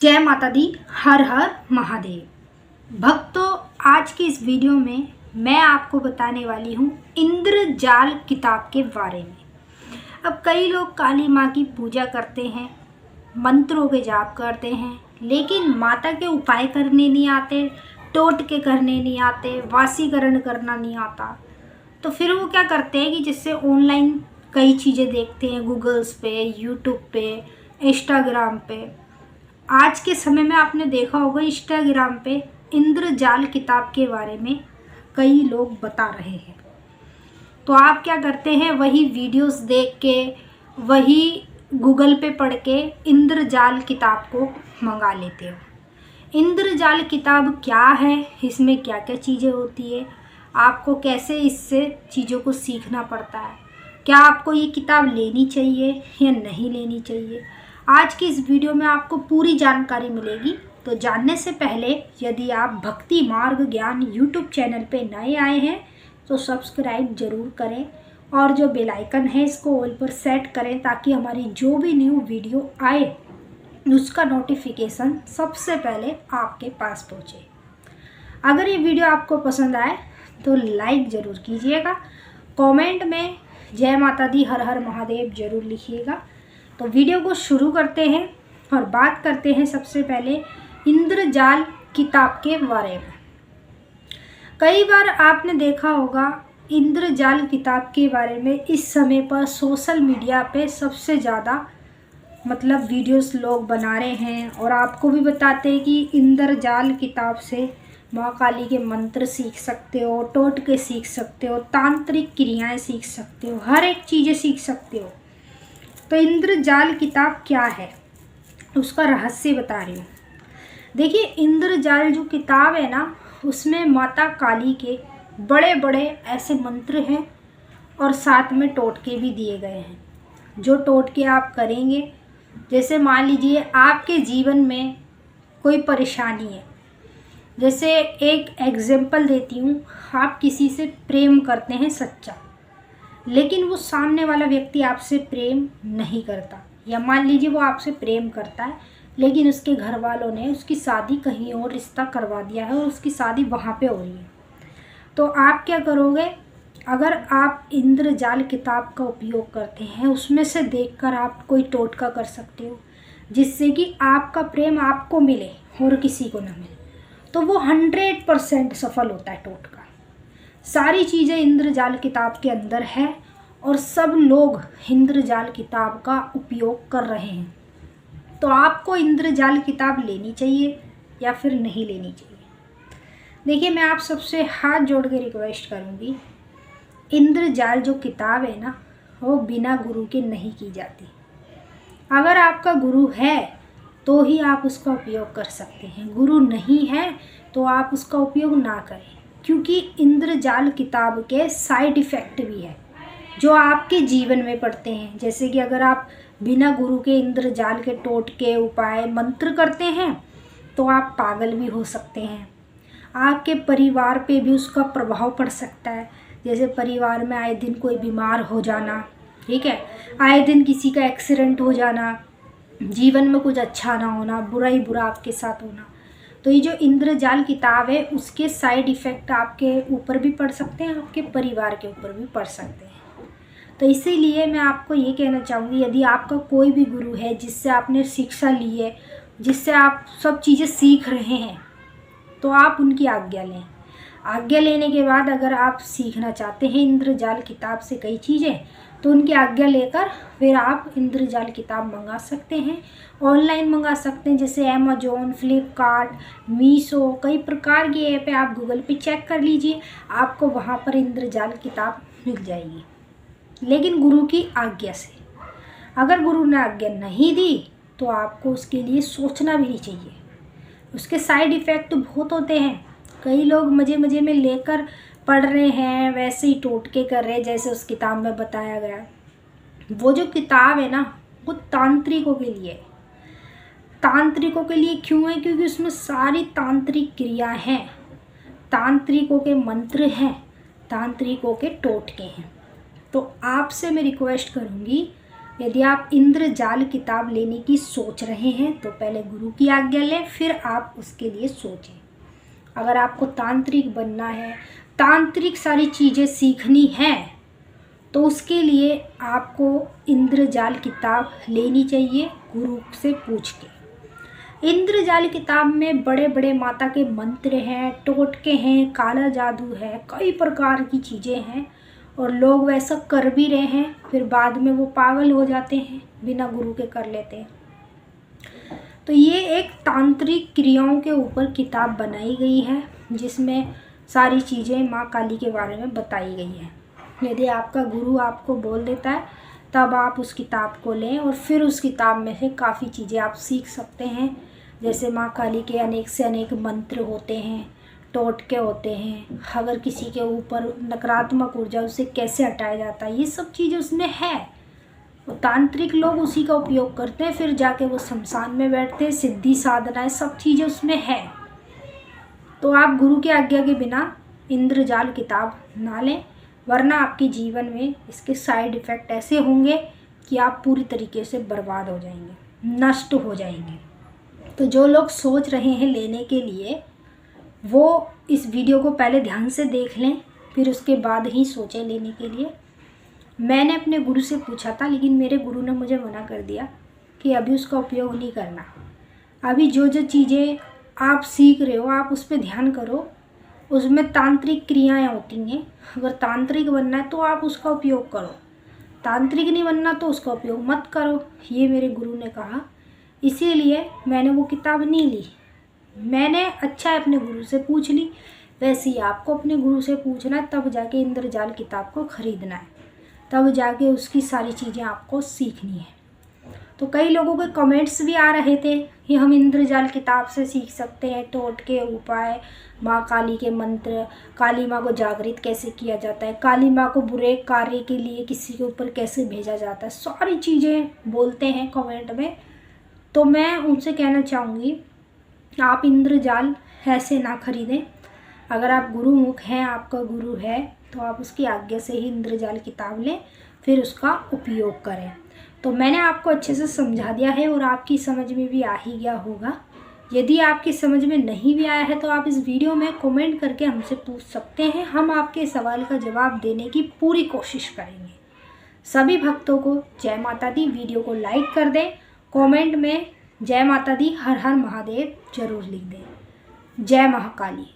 जय माता दी। हर हर महादेव। भक्तों, आज की इस वीडियो में मैं आपको बताने वाली हूँ इंद्रजाल किताब के बारे में। अब कई लोग काली माँ की पूजा करते हैं, मंत्रों के जाप करते हैं, लेकिन माता के उपाय करने नहीं आते, टोटके करने नहीं आते, वासीकरण करना नहीं आता। तो फिर वो क्या करते हैं कि जिससे ऑनलाइन कई चीज़ें देखते हैं, गूगल्स पे, यूट्यूब पे, इंस्टाग्राम पे। आज के समय में आपने देखा होगा इंस्टाग्राम पे इंद्रजाल किताब के बारे में कई लोग बता रहे हैं। तो आप क्या करते हैं, वही वीडियोस देख के, वही गूगल पे पढ़ के इंद्रजाल किताब को मंगा लेते हो। इंद्रजाल किताब क्या है, इसमें क्या क्या चीज़ें होती है, आपको कैसे इससे चीज़ों को सीखना पड़ता है, क्या आपको ये किताब लेनी चाहिए या नहीं लेनी चाहिए, आज की इस वीडियो में आपको पूरी जानकारी मिलेगी। तो जानने से पहले यदि आप भक्ति मार्ग ज्ञान यूट्यूब चैनल पे नए आए हैं तो सब्सक्राइब जरूर करें और जो बेल आइकन है इसको ऑल पर सेट करें ताकि हमारी जो भी न्यू वीडियो आए उसका नोटिफिकेशन सबसे पहले आपके पास पहुँचे। अगर ये वीडियो आपको पसंद आए तो लाइक ज़रूर कीजिएगा, कमेंट में जय माता दी हर हर महादेव ज़रूर लिखिएगा। तो वीडियो को शुरू करते हैं और बात करते हैं सबसे पहले इंद्रजाल किताब के बारे में। कई बार आपने देखा होगा इंद्रजाल किताब के बारे में इस समय पर सोशल मीडिया पे सबसे ज़्यादा वीडियोस लोग बना रहे हैं और आपको भी बताते हैं कि इंद्रजाल किताब से माँ काली के मंत्र सीख सकते हो, टोटके सीख सकते हो, तांत्रिक क्रियाएं सीख सकते हो, हर एक चीज़ें सीख सकते हो। तो इंद्रजाल किताब क्या है उसका रहस्य बता रही हूँ। देखिए, इंद्रजाल जो किताब है ना, उसमें माता काली के बड़े बड़े ऐसे मंत्र हैं और साथ में टोटके भी दिए गए हैं। जो टोटके आप करेंगे, जैसे मान लीजिए आपके जीवन में कोई परेशानी है, जैसे एक एग्जाम्पल देती हूँ, आप किसी से प्रेम करते हैं सच्चा, लेकिन वो सामने वाला व्यक्ति आपसे प्रेम नहीं करता, या मान लीजिए वो आपसे प्रेम करता है लेकिन उसके घर वालों ने उसकी शादी कहीं और रिश्ता करवा दिया है और उसकी शादी वहाँ पे हो रही है। तो आप क्या करोगे, अगर आप इंद्रजाल किताब का उपयोग करते हैं, उसमें से देखकर आप कोई टोटका कर सकते हो जिससे कि आपका प्रेम आपको मिले और किसी को ना मिले, तो वो 100% सफल होता है टोटका। सारी चीज़ें इंद्रजाल किताब के अंदर है और सब लोग इंद्रजाल किताब का उपयोग कर रहे हैं। तो आपको इंद्रजाल किताब लेनी चाहिए या फिर नहीं लेनी चाहिए। देखिए, मैं आप सबसे हाथ जोड़ के रिक्वेस्ट करूँगी, इंद्रजाल जो किताब है ना, वो बिना गुरु के नहीं की जाती। अगर आपका गुरु है तो ही आप उसका उपयोग कर सकते हैं, गुरु नहीं है तो आप उसका उपयोग ना करें, क्योंकि इंद्रजाल किताब के साइड इफ़ेक्ट भी है जो आपके जीवन में पड़ते हैं। जैसे कि अगर आप बिना गुरु के इंद्रजाल के टोटके उपाय मंत्र करते हैं तो आप पागल भी हो सकते हैं, आपके परिवार पे भी उसका प्रभाव पड़ सकता है। जैसे परिवार में आए दिन कोई बीमार हो जाना, ठीक है, आए दिन किसी का एक्सीडेंट हो जाना, जीवन में कुछ अच्छा ना होना, बुरा ही बुरा आपके साथ होना। तो ये जो इंद्रजाल किताब है उसके साइड इफ़ेक्ट आपके ऊपर भी पड़ सकते हैं, आपके परिवार के ऊपर भी पड़ सकते हैं। तो इसीलिए मैं आपको ये कहना चाहूँगी, यदि आपका कोई भी गुरु है जिससे आपने शिक्षा ली है, जिससे आप सब चीज़ें सीख रहे हैं, तो आप उनकी आज्ञा लें। आज्ञा लेने के बाद अगर आप सीखना चाहते हैं इंद्रजाल किताब से कई चीज़ें, तो उनकी आज्ञा लेकर फिर आप इंद्रजाल किताब मंगा सकते हैं, ऑनलाइन मंगा सकते हैं, जैसे अमेजोन, फ्लिपकार्ट, मीशो, कई प्रकार की ऐप है। आप गूगल पे चेक कर लीजिए, आपको वहाँ पर इंद्रजाल किताब मिल जाएगी, लेकिन गुरु की आज्ञा से। अगर गुरु ने आज्ञा नहीं दी तो आपको उसके लिए सोचना भी नहीं चाहिए। उसके साइड इफ़ेक्ट बहुत होते हैं, कई लोग मज़े मज़े में लेकर पढ़ रहे हैं, वैसे ही टोटके कर रहे हैं जैसे उस किताब में बताया गया। वो जो किताब है ना, वो तांत्रिकों के लिए है। तांत्रिकों के लिए क्यों है? क्योंकि उसमें सारी तांत्रिक क्रिया हैं, तांत्रिकों के मंत्र हैं, तांत्रिकों के टोटके हैं। तो आपसे मैं रिक्वेस्ट करूँगी, यदि आप इंद्रजाल किताब लेने की सोच रहे हैं तो पहले गुरु की आज्ञा लें, फिर आप उसके लिए सोचें। अगर आपको तांत्रिक बनना है, तांत्रिक सारी चीज़ें सीखनी हैं, तो उसके लिए आपको इंद्रजाल किताब लेनी चाहिए गुरु से पूछ के। इंद्रजाल किताब में बड़े बड़े माता के मंत्र हैं, टोटके हैं, काला जादू है, कई प्रकार की चीज़ें हैं, और लोग वैसा कर भी रहे हैं, फिर बाद में वो पागल हो जाते हैं, बिना गुरु के कर लेते हैं। तो ये एक तांत्रिक क्रियाओं के ऊपर किताब बनाई गई है, जिसमें सारी चीज़ें माँ काली के बारे में बताई गई है। यदि आपका गुरु आपको बोल देता है तब आप उस किताब को लें, और फिर उस किताब में से काफ़ी चीज़ें आप सीख सकते हैं। जैसे माँ काली के अनेक से अनेक मंत्र होते हैं, टोटके होते हैं, अगर किसी के ऊपर नकारात्मक ऊर्जा उसे कैसे हटाया जाता है, ये सब चीज़ें उसमें है। तो तांत्रिक लोग उसी का उपयोग करते हैं, फिर जाके वो शमशान में बैठते हैं, सिद्धि साधना है, सब चीज़ें उसमें है। तो आप गुरु की आज्ञा के बिना इंद्रजाल किताब ना लें, वरना आपके जीवन में इसके साइड इफ़ेक्ट ऐसे होंगे कि आप पूरी तरीके से बर्बाद हो जाएंगे, नष्ट हो जाएंगे। तो जो लोग सोच रहे हैं लेने के लिए, वो इस वीडियो को पहले ध्यान से देख लें, फिर उसके बाद ही सोचें लेने के लिए। मैंने अपने गुरु से पूछा था, लेकिन मेरे गुरु ने मुझे मना कर दिया कि अभी उसका उपयोग नहीं करना। अभी जो जो चीज़ें आप सीख रहे हो आप उस पर ध्यान करो, उसमें तांत्रिक क्रियाएं होती हैं। अगर तांत्रिक बनना है तो आप उसका उपयोग करो, तांत्रिक नहीं बनना तो उसका उपयोग मत करो, ये मेरे गुरु ने कहा। इसीलिए मैंने वो किताब नहीं ली। मैंने अच्छा है अपने गुरु से पूछ ली, वैसे ही आपको अपने गुरु से पूछना है, तब जाके इंद्रजाल किताब को ख़रीदना है, तब जाके उसकी सारी चीज़ें आपको सीखनी है। तो कई लोगों के कमेंट्स भी आ रहे थे कि हम इंद्रजाल किताब से सीख सकते हैं टोटके, उपाय, माँ काली के मंत्र, काली माँ को जागृत कैसे किया जाता है, काली माँ को बुरे कार्य के लिए किसी के ऊपर कैसे भेजा जाता है, सारी चीज़ें बोलते हैं कमेंट में। तो मैं उनसे कहना चाहूँगी, आप इंद्रजाल ऐसे ना खरीदें। अगर आप गुरुमुख हैं, आपका गुरु है, तो आप उसकी आज्ञा से ही इंद्रजाल किताब लें, फिर उसका उपयोग करें। तो मैंने आपको अच्छे से समझा दिया है और आपकी समझ में भी आ ही गया होगा। यदि आपकी समझ में नहीं भी आया है तो आप इस वीडियो में कमेंट करके हमसे पूछ सकते हैं, हम आपके सवाल का जवाब देने की पूरी कोशिश करेंगे। सभी भक्तों को जय माता दी। वीडियो को लाइक कर दें, कमेंट में जय माता दी, हर हर महादेव जरूर लिख दें। जय महाकाली।